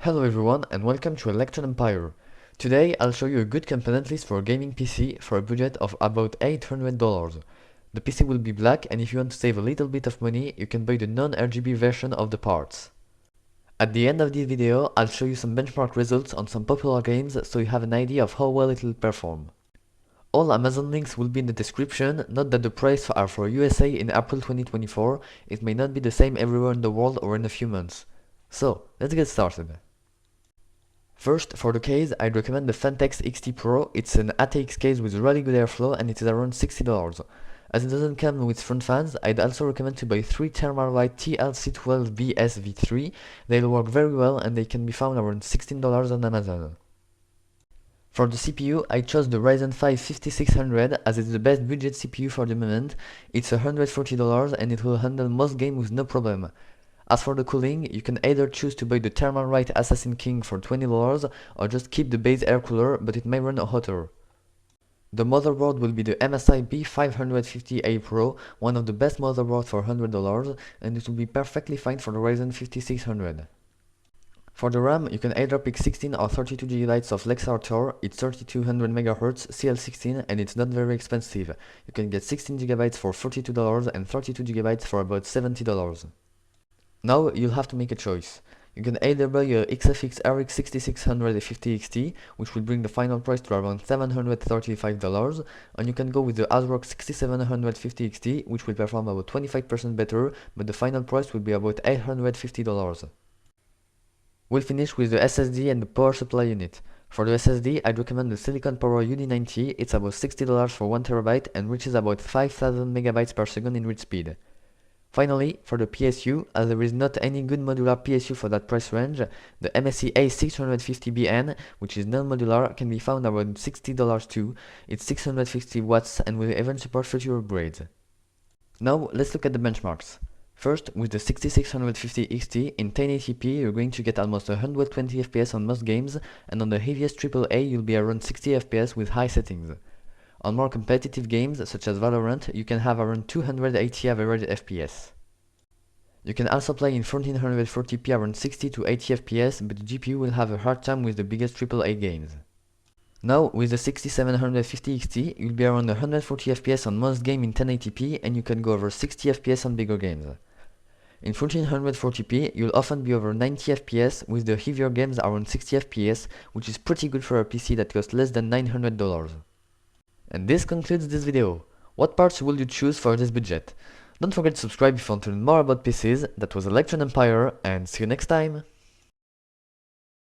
Hello everyone and welcome to Electron Empire. Today I'll show you a good component list for a gaming PC for a budget of about $800. The PC will be black, and if you want to save a little bit of money, you can buy the non-RGB version of the parts. At the end of this video, I'll show you some benchmark results on some popular games so you have an idea of how well it will perform. All Amazon links will be in the description. Note that the prices are for USA in April 2024. It may not be the same everywhere in the world or in a few months. So, let's get started. First, for the case, I'd recommend the Fantex XT Pro. It's an ATX case with really good airflow and it is around $60. As it doesn't come with front fans, I'd also recommend to buy 3 thermal white TLC12BS V3. They'll work very well and they can be found around $16 on Amazon. For the CPU, I chose the Ryzen 5 5600 as it's the best budget CPU for the moment. It's $140 and it will handle most games with no problem. As for the cooling, you can either choose to buy the Thermalright Assassin King for $20 or just keep the base air cooler, but it may run hotter. The motherboard will be the MSI B550A Pro, one of the best motherboards for $100, and it will be perfectly fine for the Ryzen 5600. For the RAM, you can either pick 16 or 32 GB of Lexar Tor. It's 3200 MHz CL16 and it's not very expensive. You can get 16 GB for $42 and 32 GB for about $70. Now you'll have to make a choice. You can either buy a XFX RX 6650 XT, which will bring the final price to around $735, and you can go with the ASRock 6750 XT, which will perform about 25% better, but the final price will be about $850. We'll finish with the SSD and the power supply unit. For the SSD, I'd recommend the Silicon Power UD90. It's about $60 for 1TB and reaches about 5000 MB per second in read speed. Finally, for the PSU, as there is not any good modular PSU for that price range, the MSI A650BN, which is non-modular, can be found around $60 too. It's 650 watts and will even support future upgrades. Now, let's look at the benchmarks. First, with the 6650 XT in 1080p, you're going to get almost 120 FPS on most games, and on the heaviest AAA you'll be around 60 FPS with high settings. On more competitive games, such as Valorant, you can have around 280 average FPS. You can also play in 1440p around 60 to 80 FPS, but the GPU will have a hard time with the biggest AAA games. Now, with the 6750 XT, you'll be around 140 FPS on most games in 1080p, and you can go over 60 FPS on bigger games. In 1440p, you'll often be over 90 FPS, with the heavier games around 60 FPS, which is pretty good for a PC that costs less than $900. And this concludes this video. What parts will you choose for this budget? Don't forget to subscribe if you want to learn more about PCs. That was Electron Empire, and see you next time!